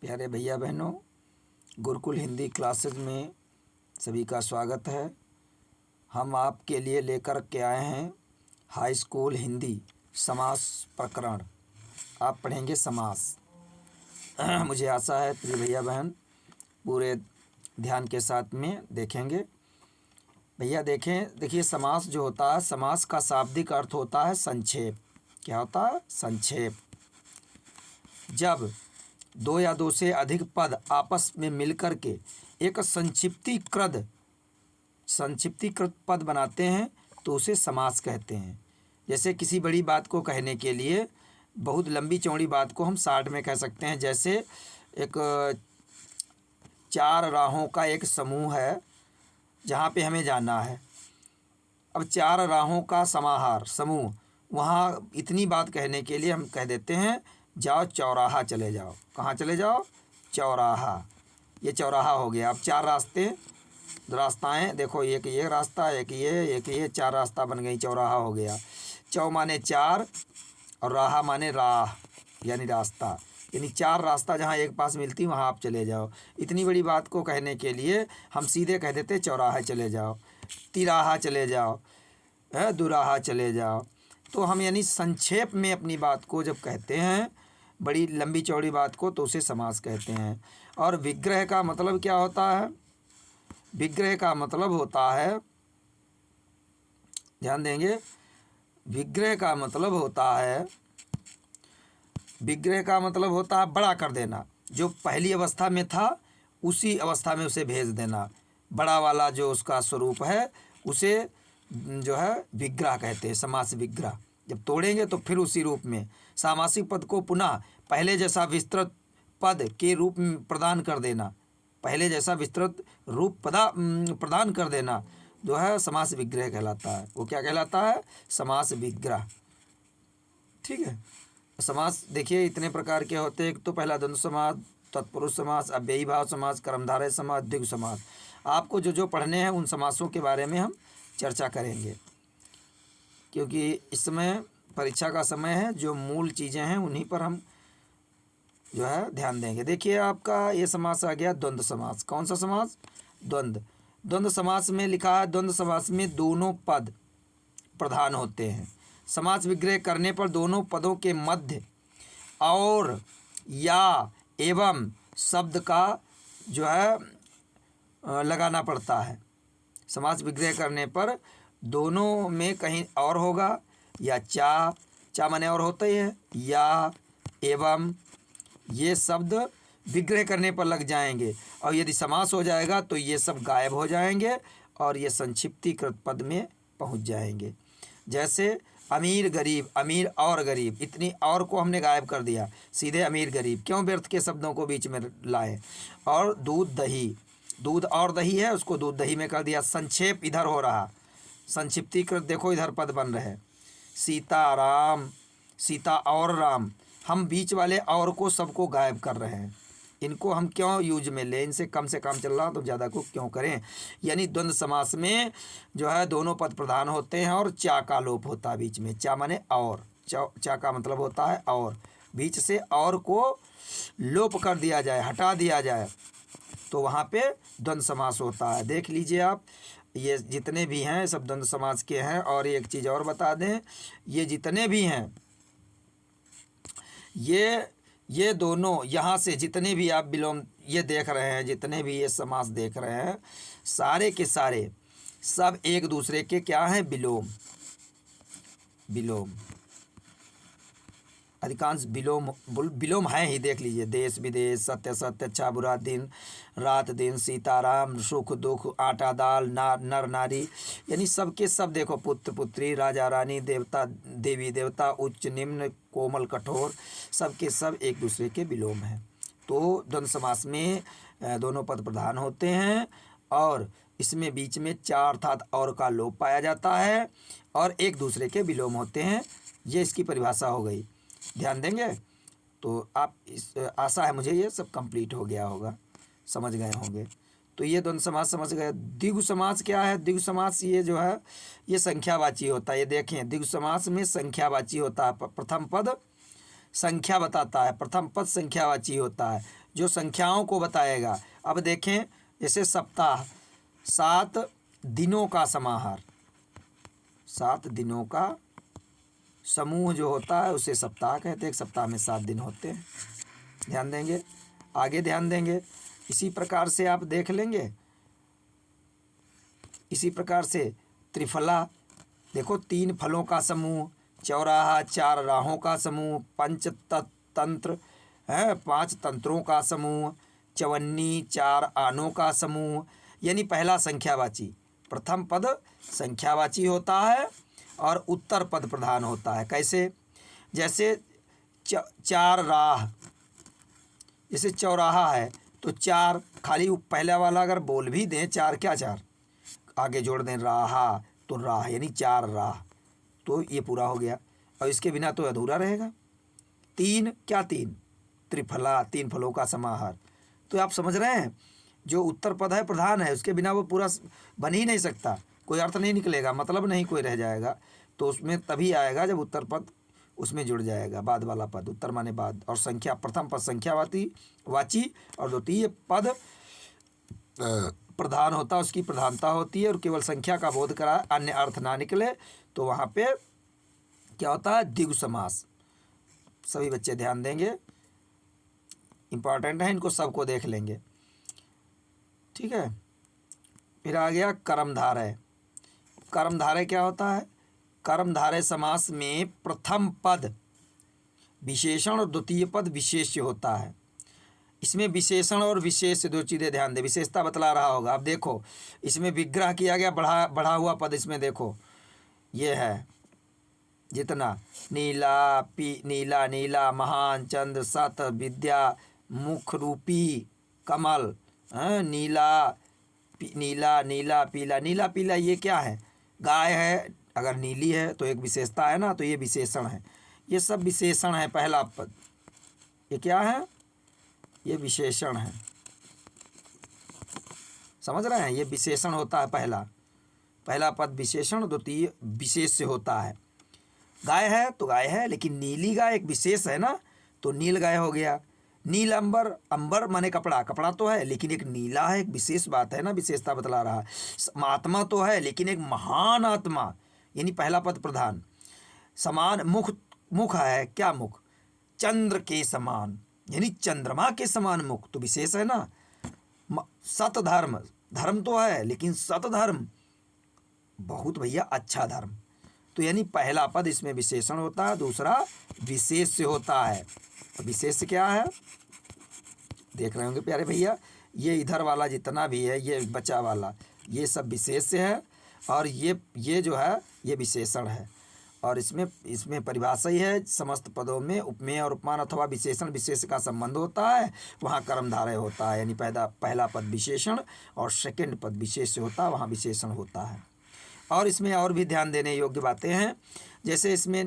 प्यारे भैया बहनों, गुरुकुल हिंदी क्लासेस में सभी का स्वागत है। हम आपके लिए लेकर के आए हैं हाई स्कूल हिंदी समास प्रकरण। आप पढ़ेंगे समास। मुझे आशा है प्रिय भैया बहन पूरे ध्यान के साथ में देखेंगे। भैया देखिए समास जो होता है, समास का शाब्दिक अर्थ होता है संक्षेप। क्या होता है? संक्षेप। जब दो या दो से अधिक पद आपस में मिलकर के एक संक्षिप्तीकृत पद बनाते हैं तो उसे समास कहते हैं। जैसे किसी बड़ी बात को कहने के लिए बहुत लंबी चौड़ी बात को हम शार्ट में कह सकते हैं। जैसे एक 4 राहों का एक समूह है जहाँ पे हमें जाना है। अब 4 राहों का समाहार समूह, वहाँ इतनी बात कहने के लिए हम कह देते हैं जाओ चौराहा चले जाओ। कहाँ चले जाओ? चौराहा। ये चौराहा हो गया। अब 4 रास्ताएं देखो, एक ये रास्ता, एक ये 4 रास्ता बन गई, चौराहा हो गया। चौ माने 4 और राहा माने राह यानी रास्ता, यानी 4 रास्ता जहाँ एक पास मिलती वहाँ आप चले जाओ। इतनी बड़ी बात को कहने के लिए हम सीधे कह देते चौराहा चले जाओ, तिराहा चले जाओ, दुराहा चले जाओ। तो हम यानी संक्षेप में अपनी बात को जब कहते हैं, बड़ी लंबी चौड़ी बात को, तो उसे समास कहते हैं। और विग्रह का मतलब क्या होता है? विग्रह का मतलब होता है, ध्यान देंगे, विग्रह का मतलब होता है बड़ा कर देना। जो पहली अवस्था में था उसी अवस्था में उसे भेज देना। बड़ा वाला जो उसका स्वरूप है उसे जो है विग्रह कहते हैं, समास विग्रह। जब तोड़ेंगे तो फिर उसी रूप में सामासिक पद को पुनः पहले जैसा विस्तृत पद के रूप में प्रदान कर देना। पहले जैसा विस्तृत रूप प्रदान कर देना जो है समास विग्रह कहलाता है। वो क्या कहलाता है? समास विग्रह। ठीक है। समास देखिए इतने प्रकार के होते हैं। एक तो पहला द्वंद्व समास, तत्पुरुष समास, अव्ययी भाव समास, कर्मधारय समास, द्विगु समास। आपको जो पढ़ने हैं उन समासों के बारे में हम चर्चा करेंगे, क्योंकि इस समय परीक्षा का समय है। जो मूल चीज़ें हैं उन्हीं पर हम जो है ध्यान देंगे। देखिए आपका ये समास आ गया द्वंद्व समास। कौन सा समास? द्वंद्व समास में लिखा है, द्वंद्व समास में दोनों पद प्रधान होते हैं। समास विग्रह करने पर दोनों पदों के मध्य और या एवं शब्द का जो है लगाना पड़ता है। समास विग्रह करने पर दोनों में कहीं और होगा, या चा माने और होता ही है, या एवं ये शब्द विग्रह करने पर लग जाएंगे। और यदि समास हो जाएगा तो ये सब गायब हो जाएंगे और ये संक्षिप्तीकृत पद में पहुंच जाएंगे। जैसे अमीर गरीब, अमीर और गरीब, इतनी और को हमने गायब कर दिया, सीधे अमीर गरीब। क्यों व्यर्थ के शब्दों को बीच में लाए? और दूध दही, दूध और दही है, उसको दूध दही में कर दिया। संक्षेप इधर हो रहा, संक्षिप्तीकृत देखो इधर पद बन रहे। सीता राम, सीता और राम, हम बीच वाले और को सबको गायब कर रहे हैं। इनको हम क्यों यूज में लें? इनसे कम से काम चल रहा तो ज़्यादा को क्यों करें? यानी द्वंद्व समास में जो है दोनों पद प्रधान होते हैं और चा का लोप होता है बीच में। चा माने और, चा का मतलब होता है और, बीच से और को लोप कर दिया जाए, हटा दिया जाए, तो वहाँ पे द्वंद्व समास होता है। देख लीजिए आप, ये जितने भी हैं सब द्वंद्व समास के हैं। और एक चीज़ और बता दें, ये जितने भी हैं ये दोनों यहाँ से जितने भी आप विलोम ये देख रहे हैं, जितने भी ये समास देख रहे हैं, सारे के सारे सब एक दूसरे के क्या हैं? विलोम। अधिकांश विलोम है ही। देख लीजिए, देश विदेश, सत्य सत्य, अच्छा बुरा, दिन रात दिन, सीताराम, सुख दुख, आटा दाल, नर नारी, यानी सबके सब देखो, पुत्र पुत्री, राजा रानी, देवता देवी देवता, उच्च निम्न, कोमल कठोर, सबके सब एक दूसरे के विलोम हैं। तो द्वंद्व समास में दोनों पद प्रधान होते हैं और इसमें बीच में चा अर्थात और का लोप पाया जाता है और एक दूसरे के विलोम होते हैं। ये इसकी परिभाषा हो गई। ध्यान देंगे तो आप आशा है मुझे ये सब कंप्लीट हो गया होगा, समझ गए होंगे। तो ये द्वंद्व समास समझ गए। द्विगु समास क्या है? द्विगु समास ये जो है ये संख्यावाची होता है। ये देखें, द्विगु समास में संख्यावाची होता है। प्रथम पद संख्या बताता है, प्रथम पद संख्यावाची होता है। जो संख्याओं को बताएगा। अब देखें जैसे सप्ताह, 7 दिनों का समाहार, 7 दिनों का समूह जो होता है उसे सप्ताह कहते हैं। एक सप्ताह में 7 दिन होते हैं। ध्यान देंगे, आगे ध्यान देंगे। इसी प्रकार से आप देख लेंगे, इसी प्रकार से त्रिफला, देखो 3 फलों का समूह, चौराहा 4 राहों का समूह, पंचतंत्र है 5 तंत्रों का समूह, चवन्नी 4 आनों का समूह। यानी पहला संख्यावाची, प्रथम पद संख्यावाची होता है और उत्तर पद प्रधान होता है। कैसे? जैसे 4 राह, जैसे चौराहा है तो 4 खाली पहला वाला अगर बोल भी दें 4 क्या 4 आगे जोड़ दें राहा तो राह यानी 4 राह, तो ये पूरा हो गया। और इसके बिना तो अधूरा रहेगा। 3 क्या 3 त्रिफला, 3 फलों का समाहार। तो आप समझ रहे हैं, जो उत्तर पद है प्रधान है, उसके बिना वो पूरा बन ही नहीं सकता, कोई अर्थ नहीं निकलेगा, मतलब नहीं कोई रह जाएगा। तो उसमें तभी आएगा जब उत्तर पद उसमें जुड़ जाएगा, बाद वाला पद, उत्तर माने बाद, और संख्या प्रथम पद संख्यावाची वाची और द्वितीय पद प्रधान होता है, उसकी प्रधानता होती है। और केवल संख्या का बोध करा, अन्य अर्थ ना निकले तो वहाँ पे क्या होता है? द्विगु समास। सभी बच्चे ध्यान देंगे, इम्पॉर्टेंट है, इनको सबको देख लेंगे, ठीक है। फिर आ गया कर्मधारय। कर्मधारय क्या होता है? कर्मधारय समास में प्रथम पद विशेषण और द्वितीय पद विशेष्य होता है। इसमें विशेषण और विशेष 2 चीज़ें ध्यान दें, विशेषता बतला रहा होगा। अब देखो इसमें विग्रह किया गया, बढ़ा हुआ पद, इसमें देखो ये है जितना नीला नीला नीला, महान, चंद्र, सत, विद्या, मुख रूपी कमल, नीला नीला नीला पीला, नीला पीला ये क्या है? गाय है, अगर नीली है तो एक विशेषता है ना, तो ये विशेषण है। ये सब विशेषण है। पहला पद ये क्या है? ये विशेषण है, समझ रहे हैं? ये विशेषण होता है। पहला पद विशेषण, द्वितीय विशेष्य होता है। गाय है तो गाय है, लेकिन नीली गाय एक विशेष है ना, तो नील गाय हो गया। नील अंबर, अंबर माने कपड़ा, कपड़ा तो है लेकिन एक नीला है, एक विशेष बात है ना, विशेषता बतला रहा है। आत्मा तो है लेकिन एक महान आत्मा, यानी पहला पद प्रधान। समान मुख, मुख है, क्या मुख? चंद्र के समान, यानी चंद्रमा के समान मुख, तो विशेष है ना। सत धर्म, धर्म तो है लेकिन सत धर्म, बहुत भैया अच्छा धर्म। तो यानी पहला पद इसमें विशेषण होता है, दूसरा विशेष्य होता है। विशेष क्या है? देख रहे होंगे प्यारे भैया, ये इधर वाला जितना भी है, ये बचा वाला, ये सब विशेष्य है, और ये जो है ये विशेषण है। और इसमें परिभाषा ही है, समस्त पदों में उपमेय और उपमान अथवा विशेषण विशेष का संबंध होता है, वहाँ कर्मधारय होता है। यानी पहला पद विशेषण और सेकंड पद विशेष्य होता है, वहाँ विशेषण होता है। और इसमें और भी ध्यान देने योग्य बातें हैं, जैसे इसमें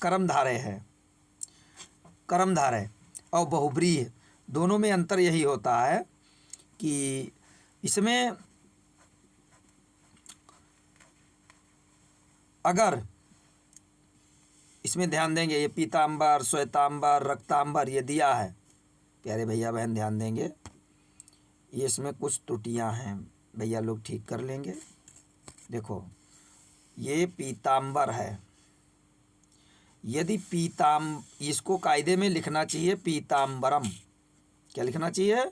कर्मधारय है, कर्मधारय और बहुब्रीहि दोनों में अंतर यही होता है कि इसमें अगर इसमें ध्यान देंगे, ये पीताम्बर, श्वेताम्बर, रक्ताम्बर ये दिया है, प्यारे भैया बहन ध्यान देंगे, ये इसमें कुछ त्रुटियां हैं, भैया लोग ठीक कर लेंगे। देखो ये पीताम्बर है, यदि इसको कायदे में लिखना चाहिए पीताम्बरम, क्या लिखना चाहिए?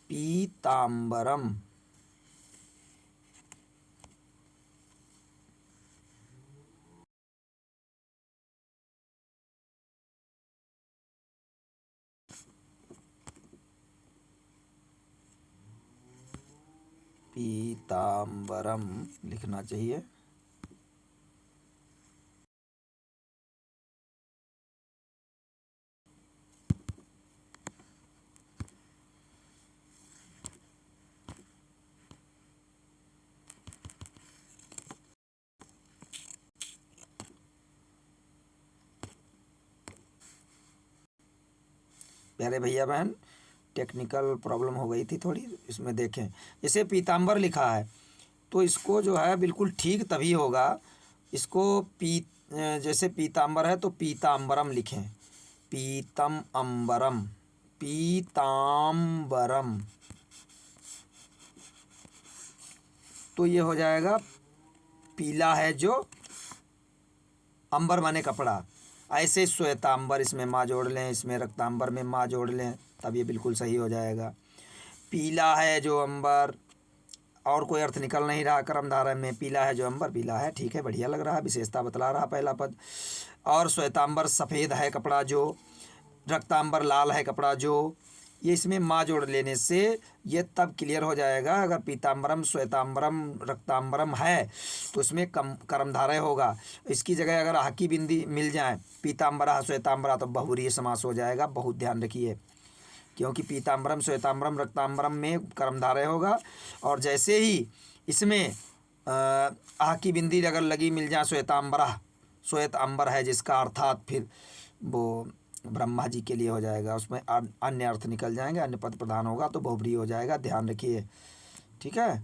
पीताम्बरम। पीताम्बरम लिखना चाहिए। प्यारे भैया बहन, टेक्निकल प्रॉब्लम हो गई थी थोड़ी, इसमें देखें। जैसे पीताम्बर लिखा है तो इसको जो है बिल्कुल ठीक तभी होगा, इसको जैसे पीताम्बर है तो पीताम्बरम लिखें, पीतम अम्बरम, पीताम्बरम, तो ये हो जाएगा पीला है जो, अंबर माने कपड़ा। ऐसे श्वेतांबर, इसमें माँ जोड़ लें, इसमें रक्तांबर में माँ जोड़ लें, तब ये बिल्कुल सही हो जाएगा। पीला है जो अंबर, और कोई अर्थ निकल नहीं रहा कर्मधारय में। पीला है जो अंबर, पीला है, ठीक है, बढ़िया लग रहा है, विशेषता बतला रहा पहला पद। और श्वेतांबर सफ़ेद है कपड़ा जो, रक्तांबर लाल है कपड़ा जो, ये इसमें माँ जोड़ लेने से ये तब क्लियर हो जाएगा। अगर पीताम्बरम, श्वेतांबरम, रक्तांबरम है तो इसमें कर्मधारय होगा। इसकी जगह अगर हाकी बिंदी मिल जाए, पीताम्बरा श्वेतांबरा, तो बहुव्रीहि समास हो जाएगा। बहुत ध्यान रखिए, क्योंकि पीताम्बरम, श्वेतांबरम, रक्तांबरम में कर्मधारय होगा। और जैसे ही इसमें हाकी बिंदी अगर लगी मिल जाए, श्वेतांबरा, श्वेत अंबर है जिसका, अर्थात फिर वो ब्रह्मा जी के लिए हो जाएगा, उसमें अन्य अर्थ निकल जाएंगे, अन्य पद प्रधान होगा तो बहुव्रीहि हो जाएगा। ध्यान रखिए, ठीक है।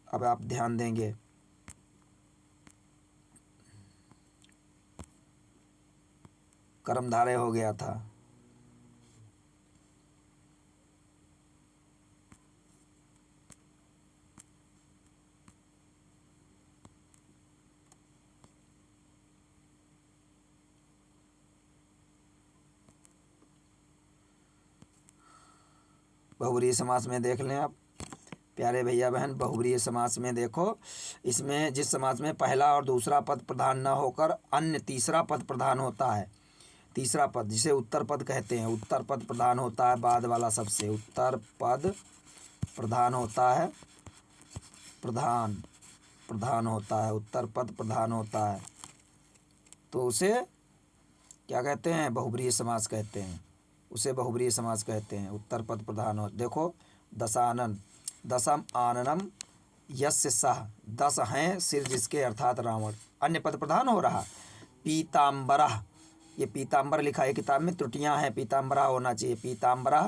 अब आप ध्यान देंगे, कर्मधारय हो गया था, बहुव्रीहि समास में देख लें आप प्यारे भैया बहन। बहुव्रीहि समास में देखो, इसमें जिस समास में पहला और दूसरा पद प्रधान न होकर अन्य तीसरा पद प्रधान होता है, तीसरा पद जिसे उत्तर पद कहते हैं, उत्तर पद प्रधान होता है बाद वाला सबसे, उत्तर पद प्रधान होता है, प्रधान होता है, उत्तर पद प्रधान होता है, तो उसे क्या कहते हैं? बहुव्रीहि समास कहते हैं, उसे बहुव्रीहि समास कहते हैं। उत्तर पद प्रधान हो, देखो दशानन, दशम आननम यस्य सह, 10 हैं सिर जिसके, अर्थात रावण, अन्य पद प्रधान हो रहा। पीताम्बरः, ये पीताम्बर लिखा है किताब में, त्रुटियां हैं, पीताम्बरा होना चाहिए। पीताम्बरा,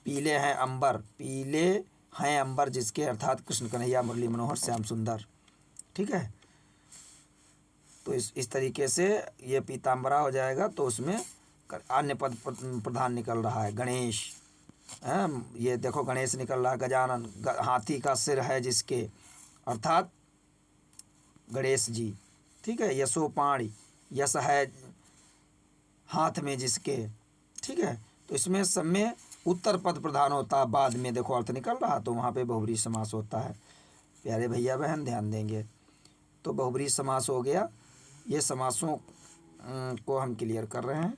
पीले हैं अंबर, पीले हैं अंबर जिसके, अर्थात कृष्ण कन्हैया मुरली मनोहर श्याम सुंदर, ठीक है। तो इस तरीके से ये पीताम्बरा हो जाएगा, तो उसमें अन्य पद प्रधान निकल रहा है। गणेश है, ये देखो गणेश निकल रहा है। गजानन, हाथी का सिर है जिसके, अर्थात गणेश जी, ठीक है। यशोपाणी, यश है हाथ में जिसके, ठीक है। तो इसमें सब में उत्तर पद प्रधान होता है, बाद में देखो अर्थ निकल रहा, तो वहाँ पे बहुव्रीहि समास होता है। प्यारे भैया बहन ध्यान देंगे। तो बहुव्रीहि समास हो गया। ये समासों को हम क्लियर कर रहे हैं।